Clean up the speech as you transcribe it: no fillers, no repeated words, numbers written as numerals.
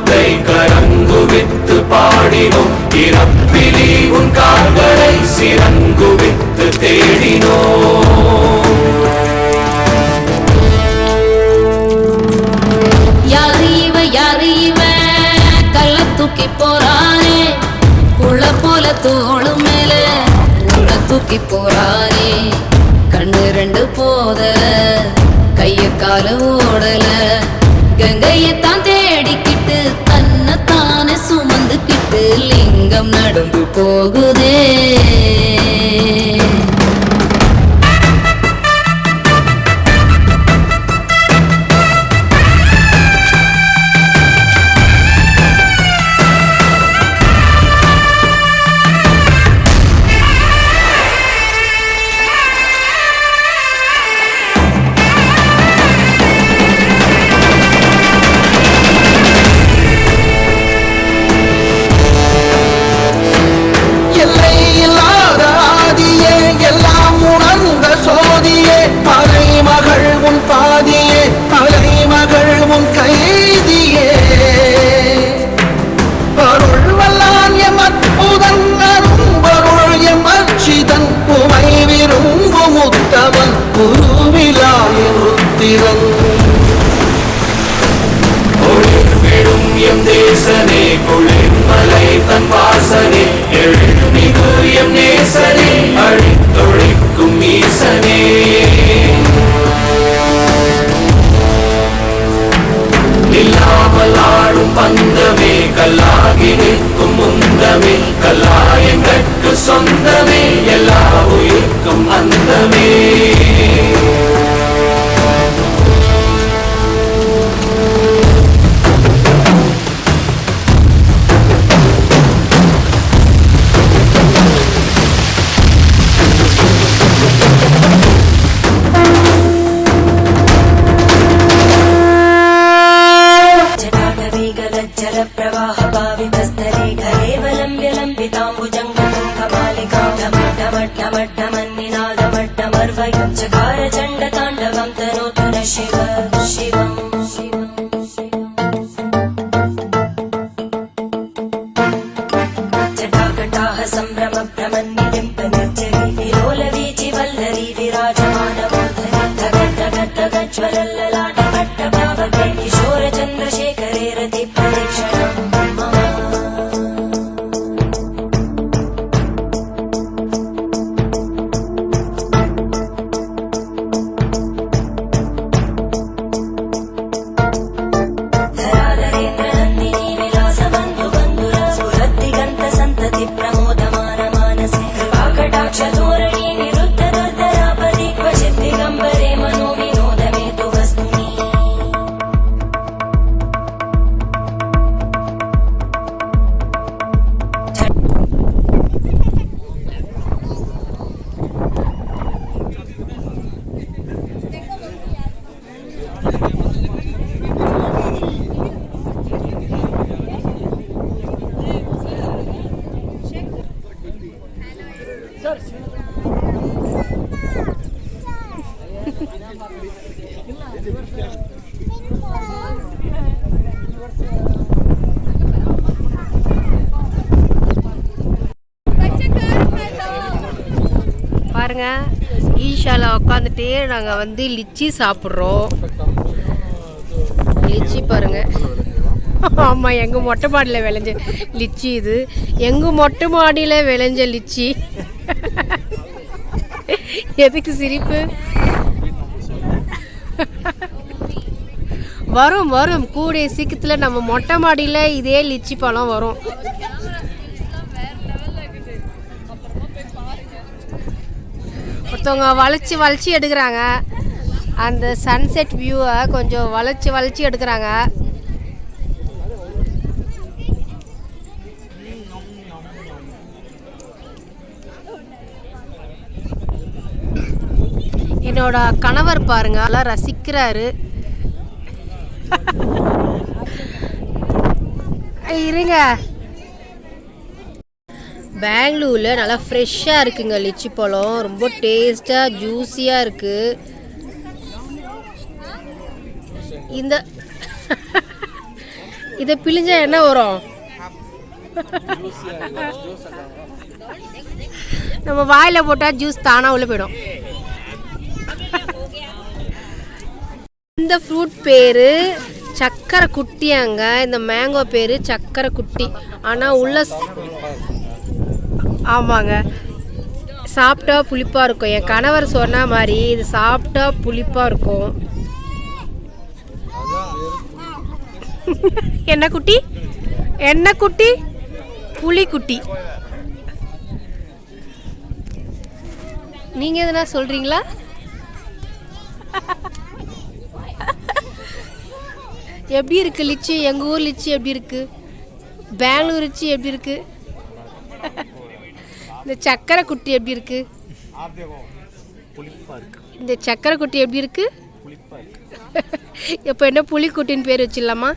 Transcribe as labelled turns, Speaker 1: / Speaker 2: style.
Speaker 1: கை கரங்குவித்து பாடினோம், இறப்பிலி உன் கால்களை சிறங்குவித்து தேடினோம்.
Speaker 2: யாரு இவ கல்ல தூக்கி போறானே, புள்ள போல தோளு மேல உள்ள தூக்கி போறானே. கண்ணு ரெண்டு போதல, கைய கால ஓடல, கங்கையத்தான் தேடிக்கிட்டு தன்னைத்தானே சுமந்துக்கிட்டு லிங்கம் நடந்து போகுதே.
Speaker 1: தேசனே குளிர்மலை தன் வாசனே, எழுமிகு எம் நேசனே, அழித்தொழிக்கும் ஈசனே. இல்லாமல் ஆளும் பந்தமே, கல்லாகி நிற்கும் முந்தமே, கல்லாயங்கட்கு சொந்தமே, எல்லா உயிர்க்கும் அந்தமே.
Speaker 2: चकार चंड तांडवं तनोतु न शिव शिवं जटाकटाह संभ्रम भ्रमन्निलिम्ब निर्जरी विलोल वीचि वल्लरी विराजमानमोधरी धगद्धगद्धगज्ज्वलल्ललाट पट्टभावके किशोर चन्द्रशेखरे रति प्रदक्षिणम्
Speaker 3: பாருங்க, ஈஷால உட்காந்துட்டே நாங்கள் வந்து லிச்சி சாப்பிட்றோம். லிச்சி பாருங்க. ஆமாம், எங்கள் மொட்டை மாடியில் விளைஞ்ச லிச்சி இது. எங்கள் மொட்டை மாடியில் விளைஞ்ச லிச்சி. எதுக்கு சிரிப்பு? வரும் வரும் கூடிய சீக்கிரத்தில் நம்ம மொட்டை மாடியில் இதே லிச்சி பழம் வரும். ஒருத்தவங்க வளைச்சி வளைச்சி எடுக்கிறாங்க. அந்த சன்செட் வியூவை கொஞ்சம் வளைச்சி வளைச்சி எடுக்கிறாங்க. என்னோட கணவர் பாருங்க, நல்லா ரசிக்கிறாரு. இருங்க, பெங்களூரில் நல்லா ஃப்ரெஷ்ஷாக இருக்குங்க லிச்சி பழம். ரொம்ப டேஸ்ட்டாக ஜூஸியாக இருக்குது. இதை பிழிஞ்சா என்ன வரும்? நம்ம வாயில் போட்டால் ஜூஸ் தானாக உள்ளே போயிடும். இந்த ஃப்ரூட் பேர் சக்கரை குட்டியாங்க. இந்த மேங்கோ பேர் சக்கரை குட்டி. ஆனால் உள்ள ஆமாங்க, சாப்பிட்டா புளிப்பாக இருக்கும். என் கணவர் சொன்ன மாதிரி இது சாப்பிட்டா புளிப்பாக இருக்கும். என்ன குட்டி? என்ன குட்டி? புலிக்குட்டி. நீங்கள் எதுனா சொல்கிறீங்களா? எப்படி இருக்கு லிச்சி? எங்கள் ஊர் லிச்சி எப்படி இருக்கு? பெங்களூர் லிச்சி எப்படி இருக்கு? இந்த சக்கரை குட்டி எப்படி இருக்கு? இந்த சக்கரை குட்டி எப்படி இருக்கு? இப்போ என்ன புலிக்குட்டின்னு பேர் வச்சிடலாமா?